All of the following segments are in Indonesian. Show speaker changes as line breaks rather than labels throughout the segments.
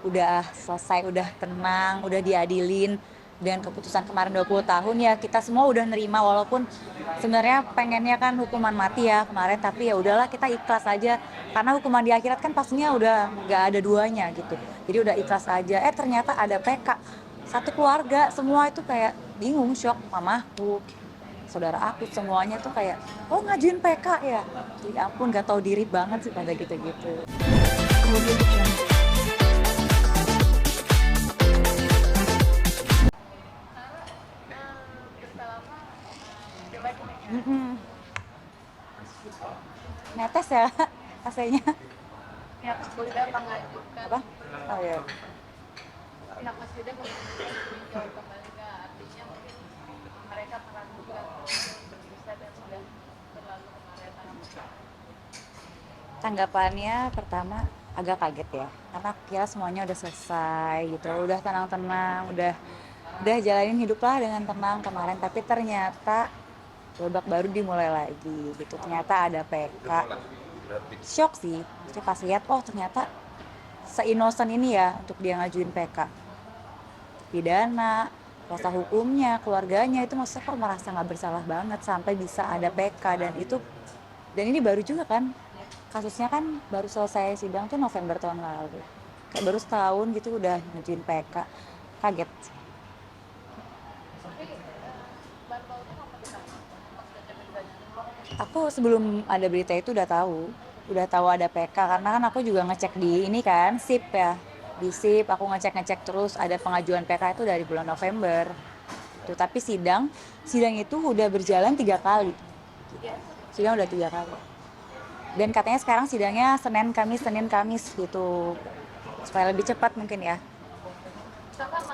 udah selesai, udah tenang, udah diadilin dengan keputusan kemarin 20 tahun ya kita semua udah nerima walaupun sebenarnya pengennya kan hukuman mati ya kemarin tapi ya udahlah kita ikhlas aja karena hukuman di akhirat kan pastinya udah nggak ada duanya gitu jadi udah ikhlas aja ternyata ada PK satu keluarga semua itu kayak bingung shock mamaku saudara aku semuanya tuh kayak oh ngajuin PK ya ampun gak tahu diri banget sih pada gitu-gitu. Mm-mm. Netes ya AC-nya.
Pihak sudah mengajukan
Apa? Oh ya.
pihak sudah meninjau kembali ke artinya mungkin mereka meragukan bisa dan sudah berlalu kemarin.
Tanggapannya pertama agak kaget ya karena aku kira semuanya udah selesai gitu udah tenang-tenang udah jalanin hidup lah dengan tenang kemarin tapi ternyata babak baru dimulai lagi gitu ternyata ada PK shock sih saya pas lihat oh ternyata se-innocent ini ya untuk dia ngajuin PK pidana kuasa hukumnya keluarganya itu maksudnya kok merasa nggak bersalah banget sampai bisa ada PK dan ini baru juga kan kasusnya kan baru selesai sidang tuh November tahun lalu kayak baru setahun gitu udah ngajuin PK kaget aku sebelum ada berita itu udah tahu ada PK karena kan aku juga ngecek di ini kan SIP ya di SIP aku ngecek terus ada pengajuan PK itu dari bulan November tuh tapi sidang itu udah berjalan 3 kali sidang udah 3 kali dan katanya sekarang sidangnya Senin Kamis gitu supaya lebih cepat mungkin ya
Kakak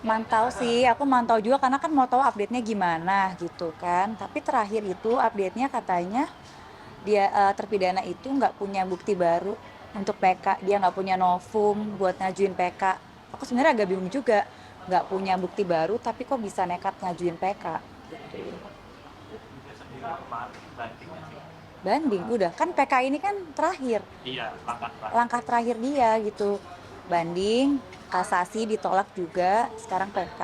mantau sih aku mantau juga karena kan mau tahu update-nya gimana gitu kan tapi terakhir itu update-nya katanya dia terpidana itu nggak punya bukti baru untuk PK dia nggak punya novum buat ngajuin PK aku sebenarnya agak bingung juga nggak punya bukti baru tapi kok bisa nekat ngajuin PK gitu. Banding udah kan PK ini kan terakhir
Iya,
langkah terakhir dia gitu banding kasasi ditolak juga sekarang PK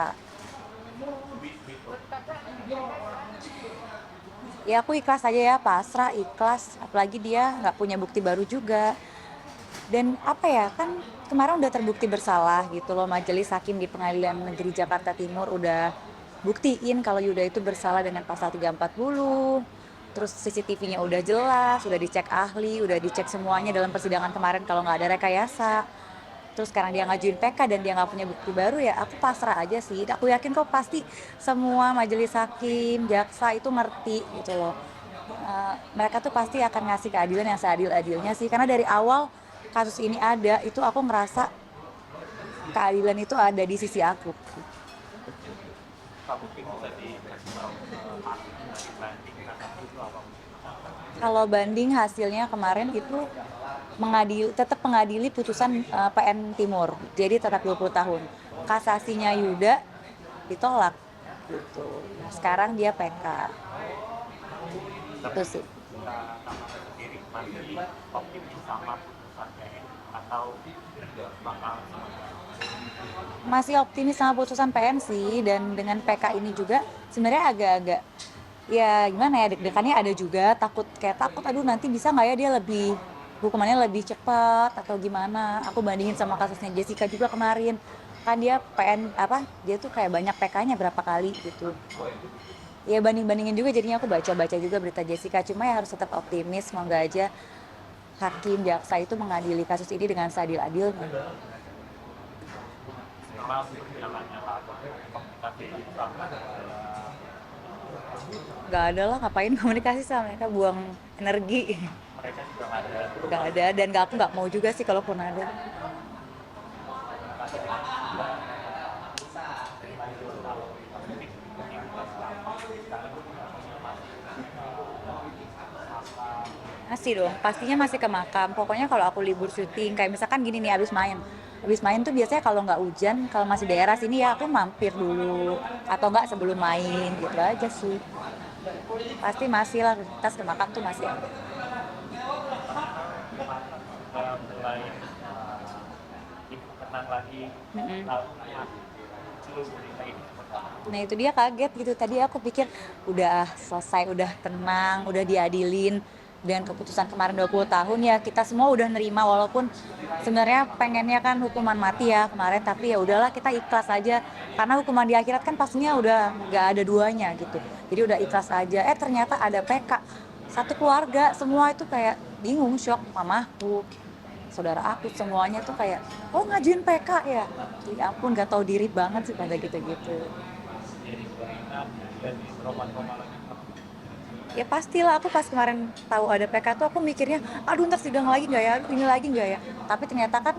ya aku ikhlas aja ya pasrah ikhlas apalagi dia nggak punya bukti baru juga dan apa ya kan kemarin udah terbukti bersalah gitu loh majelis hakim di Pengadilan Negeri Jakarta Timur udah buktiin kalau Yuda itu bersalah dengan pasal 340 terus CCTV-nya udah jelas udah dicek ahli udah dicek semuanya dalam persidangan kemarin kalau nggak ada rekayasa terus sekarang dia ngajuin PK dan dia nggak punya bukti baru ya aku pasrah aja sih aku yakin kok pasti semua majelis hakim jaksa itu ngerti gitu loh mereka tuh pasti akan ngasih keadilan yang seadil-adilnya sih karena dari awal kasus ini ada itu aku ngerasa keadilan itu ada di sisi aku
Pak mungkin bisa dikasih tahu hakim dari banding kasasi itu apa?
kalau banding hasilnya kemarin itu tetap mengadili putusan PN Timur jadi tetap 20 tahun kasasinya Yuda ditolak gitu sekarang dia PK itu sih
Sama sendiri masih optimis sama putusannya ini atau bakal
masih optimis sama putusan PN sih dan dengan PK ini juga sebenarnya agak-agak ya gimana ya deg-degannya ada juga takut aduh nanti bisa nggak ya dia lebih hukumannya lebih cepat atau gimana aku bandingin sama kasusnya Jessica juga kemarin kan dia PN apa dia tuh kayak banyak PK-nya berapa kali gitu ya bandingin juga jadinya aku baca juga berita Jessica cuma ya harus tetap optimis semoga aja hakim jaksa itu mengadili kasus ini dengan seadil-adilnya
setelah berjalannya lalu komunikasi sama
nggak ada lah ngapain komunikasi sama mereka buang energi
mereka juga
nggak ada dan aku nggak mau juga sih kalaupun ada masih dong pastinya masih ke makam pokoknya kalau aku libur syuting kayak misalkan gini nih abis main tuh biasanya kalau nggak hujan kalau masih daerah sini ya aku mampir dulu atau nggak sebelum main gitu aja sih pasti masih lah rutinitas ke makam tuh masih ada.
mulai tenang lagi,
Mm-mm.
lalu muncul berita ini seperti apa?
Nah itu dia kaget gitu, tadi aku pikir udah selesai, udah tenang, udah diadilin dengan keputusan kemarin 20 tahun ya kita semua udah nerima walaupun sebenarnya pengennya kan hukuman mati ya kemarin, tapi ya udahlah kita ikhlas aja karena hukuman di akhirat kan pastinya udah nggak ada duanya gitu, jadi udah ikhlas aja. Ternyata ada PK satu keluarga, semua itu kayak bingung, shock, mamaku, saudara aku, semuanya tuh kayak oh ngajuin PK ya, ya ampun gak tahu diri banget sih pada gitu-gitu.
Jadi berita dan trauma-trauma lagi.
Ya pastilah, aku pas kemarin tahu ada PK tuh aku mikirnya aduh ntar sidang lagi nggak ya, aduh ini lagi nggak ya, tapi ternyata kan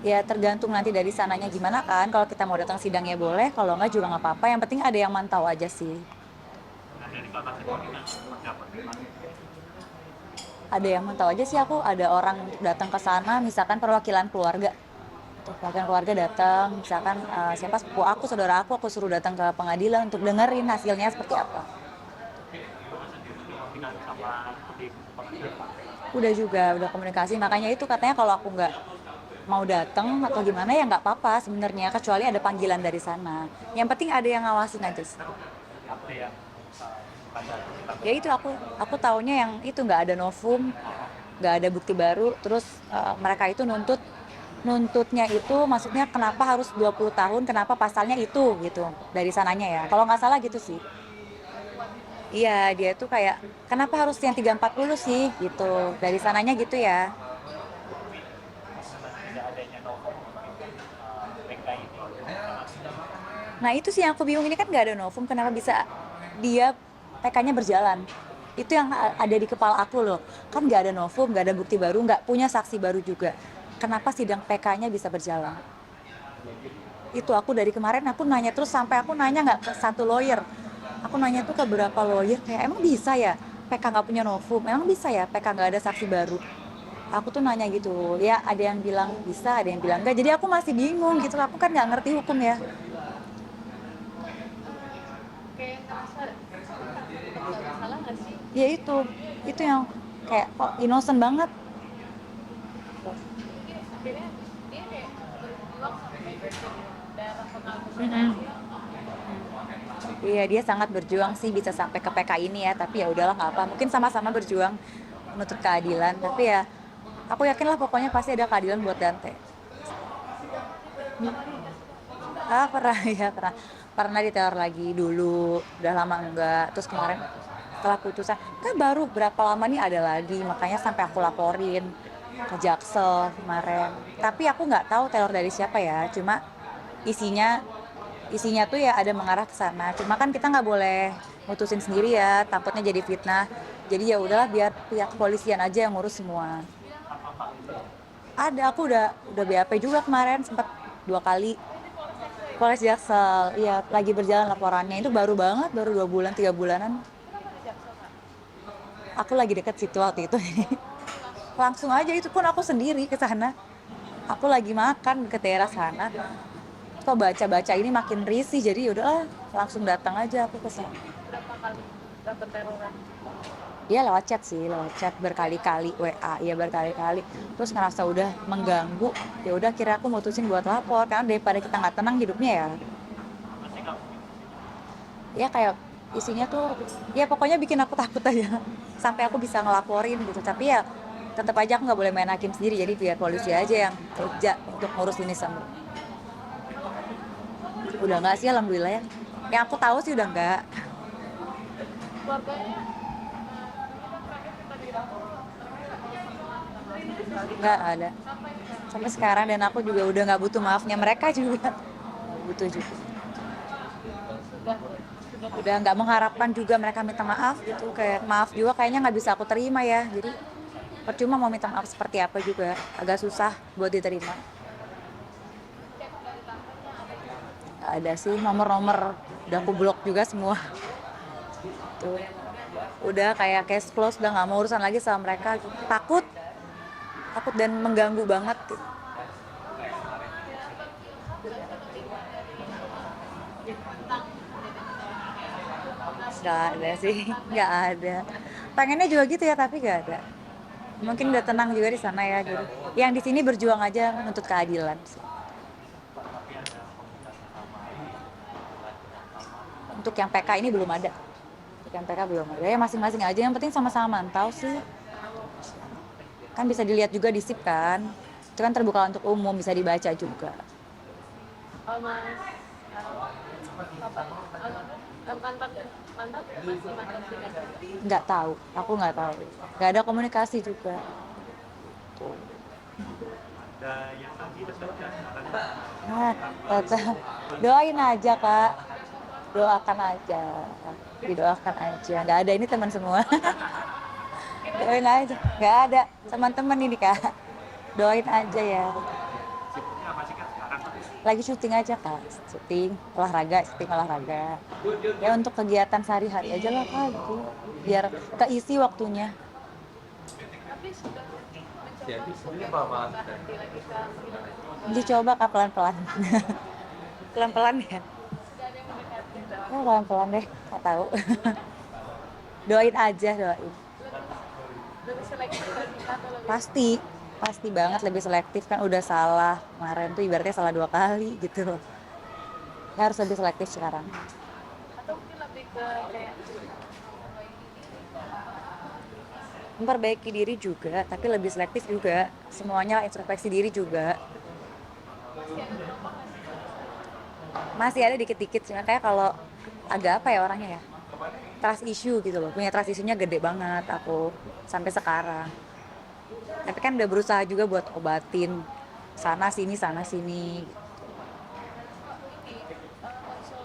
ya tergantung nanti dari sananya gimana kan, kalau kita mau datang sidang ya boleh, kalau nggak juga nggak apa-apa, yang penting ada yang mantau aja sih.
Nah, dari kakak sendiri seperti apa?
Ada yang mantau aja sih, aku ada orang untuk datang ke sana, misalkan perwakilan keluarga tuh, perwakilan keluarga datang, misalkan siapa sepupu aku, saudara aku suruh datang ke pengadilan untuk dengerin hasilnya seperti apa.
Koordinasi sama tim pengadilan.
Udah komunikasi, makanya itu katanya kalau aku nggak mau datang atau gimana ya nggak apa-apa sebenarnya, kecuali ada panggilan dari sana, yang penting ada yang ngawasin aja sih.
Apa yang pada kita
Ya itu aku taunya yang itu nggak ada novum, nggak ada bukti baru, terus mereka itu nuntutnya itu maksudnya kenapa harus 20 tahun, kenapa pasalnya itu gitu dari sananya ya, kalau nggak salah gitu sih. Iya, dia tuh kayak kenapa harus yang 340 sih gitu dari sananya gitu ya.
tidak adanya novum PK ini.
Nah itu sih yang aku bingung, ini kan nggak ada novum, kenapa bisa dia PK-nya berjalan? Itu yang ada di kepala aku loh. Kan nggak ada novum, nggak ada bukti baru, nggak punya saksi baru juga. Kenapa sidang PK-nya bisa berjalan? Itu aku dari kemarin aku nanya terus, sampai aku nanya nggak ke satu lawyer. Aku nanya tuh ke beberapa lawyer, kayak emang bisa ya PK nggak punya novum? Emang bisa ya PK nggak ada saksi baru? Aku tuh nanya gitu, ya ada yang bilang bisa, ada yang bilang enggak. Jadi aku masih bingung gitu, aku kan nggak ngerti hukum ya.
Kayak ngerasa nggak salah nggak sih?
Ya itu yang kayak kok innocent banget.
Mungkin akhirnya dia kayak berjuang sampai darah penghabisan
Mm-mm.
dia.
Iya dia sangat berjuang sih bisa sampai ke PK ini ya, tapi ya udahlah nggak apa, mungkin sama-sama berjuang menuntut keadilan, tapi ya aku yakin lah pokoknya pasti ada keadilan buat Dante. Pernah ya, pernah diteror lagi dulu, udah lama enggak, terus kemarin setelah putusan kan baru berapa lama nih ada lagi, makanya sampai aku laporin ke Jaksel kemarin, tapi aku nggak tahu teror dari siapa ya, cuma isinya isinya tuh ya ada mengarah ke sana, cuma kan kita nggak boleh mutusin sendiri ya, takutnya jadi fitnah, jadi ya udahlah biar pihak kepolisian aja yang ngurus semua. Ada, aku udah BAP juga kemarin, sempat 2 kali. Polres Jaksel, iya lagi berjalan laporannya, itu baru banget, baru 2 bulan 3 bulanan.
Kenapa di Jaksel Kak?
Aku lagi deket situ waktu itu. Langsung aja, itu pun aku sendiri ke sana. Aku lagi makan ke daerah sana. Kok baca-baca ini makin risih, jadi yaudahlah langsung datang aja aku ke sana.
Berapa kali dapat teroran?
Dia lewat chat berkali-kali WA, ya berkali-kali. Terus ngerasa udah mengganggu, ya udah kira aku mutusin buat lapor karena daripada kita nggak tenang hidupnya ya. Ya kayak isinya tuh, ya pokoknya bikin aku takut aja. Sampai aku bisa ngelaporin gitu, tapi ya tetap aja aku nggak boleh main hakim sendiri, jadi biar polisi aja yang kerja untuk ngurus ini semua. Udah nggak sih, alhamdulillah ya. Yang aku tahu sih udah nggak.
Keluarganya
Nggak ada sampai sekarang, dan aku juga udah nggak butuh maafnya mereka juga. Butuh juga,
sudah
udah nggak mengharapkan juga mereka minta maaf gitu, kayak maaf juga kayaknya nggak bisa aku terima ya, jadi percuma mau minta maaf seperti apa juga agak susah buat diterima. Nggak ada sih, nomor-nomor udah aku blok juga semua tuh, udah kayak case close, udah nggak mau urusan lagi sama mereka, takut dan mengganggu banget gitu. Nggak ada sih, nggak ada. Pengennya juga gitu ya, tapi nggak ada. Mungkin udah tenang juga di sana ya, jadi Yang di sini berjuang aja menuntut keadilan.
Tapi ada komunitas yang sama
Untuk yang PK ini belum ada. Untuk yang PK belum ada. Ya masing-masing aja. Yang penting sama-sama mantau sih. Kan bisa dilihat juga di SIP kan. Itu kan terbuka untuk umum, bisa dibaca juga.
Mas mantan mantan masih mantan sih.
Nggak tahu, aku nggak tahu. Nggak ada komunikasi juga.
ada yang lagi dekat
Nah, doain aja kak, doakan aja, didoakan aja. Nggak ada ini teman semua. Doain aja, nggak ada teman-teman ini kak. Doain aja ya.
sibuknya apa sih kan sekarang?
Lagi syuting aja kak, syuting olahraga. Ya untuk kegiatan sehari-hari aja lah kak, gitu. Biar keisi waktunya.
Tapi sudah
Jadi
mencoba
sebenarnya apa
berhenti lagi kan gitu.
Dicoba kak pelan-pelan. Pelan-pelan ya.
Sudah ada yang mendekati.
Ya pelan-pelan deh, nggak tahu. Doain aja, doain.
Lebih selektif lagi atau lebih
Pasti banget lebih selektif, kan udah salah kemarin tuh ibaratnya salah 2 kali gitu loh. Ya harus lebih selektif sekarang.
atau mungkin lebih ke kayak
Memperbaiki diri juga, tapi lebih selektif juga. Semuanya introspeksi diri juga. Masih ada dikit-dikit sih, kayak kalau agak apa ya orangnya ya, trust issue gitu loh. Punya trust issue-nya gede banget aku sampai sekarang. Tapi kan udah berusaha juga buat obatin sana sini.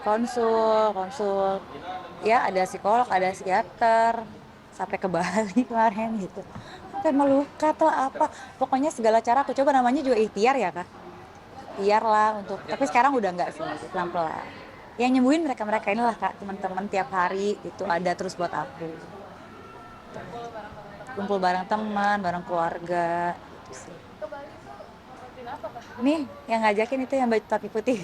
Konsul. Ya ada psikolog, ada psikiater, sampai ke Bali kemarin gitu. Sampai melukat lah apa. Pokoknya segala cara aku coba, namanya juga ikhtiar ya kak. Ikhtiar lah untuk, tapi sekarang udah enggak sih, pelan-pelan. Yang nyembuhin mereka inilah kak, teman-teman tiap hari itu ada terus buat aku. Kumpul bareng teman, bareng keluarga gitu sih.
ke Bali tuh ngomongin apa kan?
Nih yang ngajakin itu yang baju topi putih.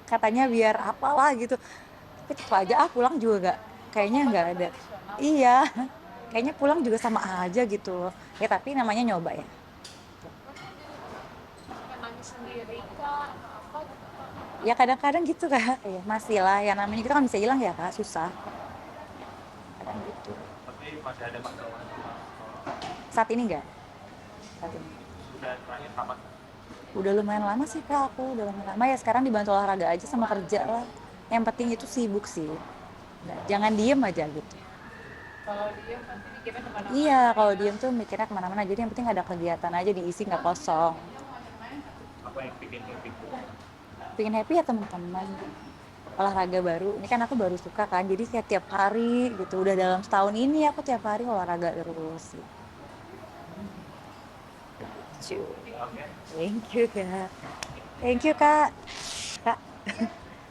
Katanya biar apalah gitu. Tapi tetap aja pulang juga gak, kayaknya nggak ada. Iya, kayaknya pulang juga sama aja gitu. Ya tapi namanya nyoba ya.
Kayak nangis sendiri kak apa gitu.
Ya kadang-kadang gitu kak. Ya, masih lah. Ya namanya kita kan bisa hilang ya kak, susah. Kadang gitu.
Tapi masih ada masalah
Saat ini enggak. Saat ini.
sudah terakhir kapan?
Udah lumayan lama sih kak, aku udah lumayan lama ya. Sekarang dibantu olahraga aja sama kerja lah. Yang penting itu sibuk sih. Nggak, jangan diem aja gitu.
Kalau dia pasti mikirnya kemana.
Iya, kalau diem tuh mikirnya kemana-mana. Jadi yang penting ada kegiatan aja, diisi nggak kosong.
Apa yang bikin happy?
Pengen happy ya teman-teman. Olahraga baru. Ini kan aku baru suka kan. Jadi kayak tiap hari gitu. Udah dalam setahun ini aku tiap hari olahraga terus. Gitu.
Oke.
Thank you kak. Thank you kak. Kak,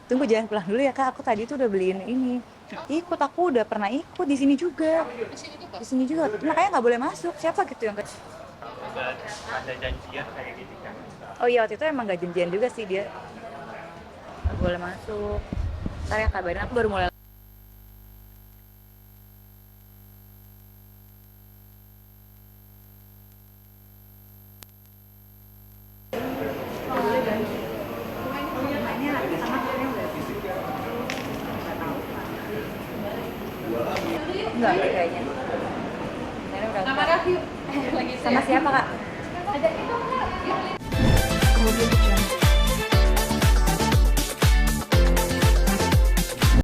tunggu jangan pulang dulu ya kak. Aku tadi tuh udah beliin ini. Ikut, aku udah pernah ikut di sini juga.
Di sini juga.
Di sini juga. Makanya nggak boleh masuk. Siapa gitu yang
Ada janjian kayak gitu kan?
Oh iya, waktu itu emang gak janjian juga sih dia. Gak boleh masuk. Ntar ya kabarin, aku baru mulai. Enggak kayaknya. Nenek udah.
Nama Raffi lagi
Sama siapa kak?
ada itu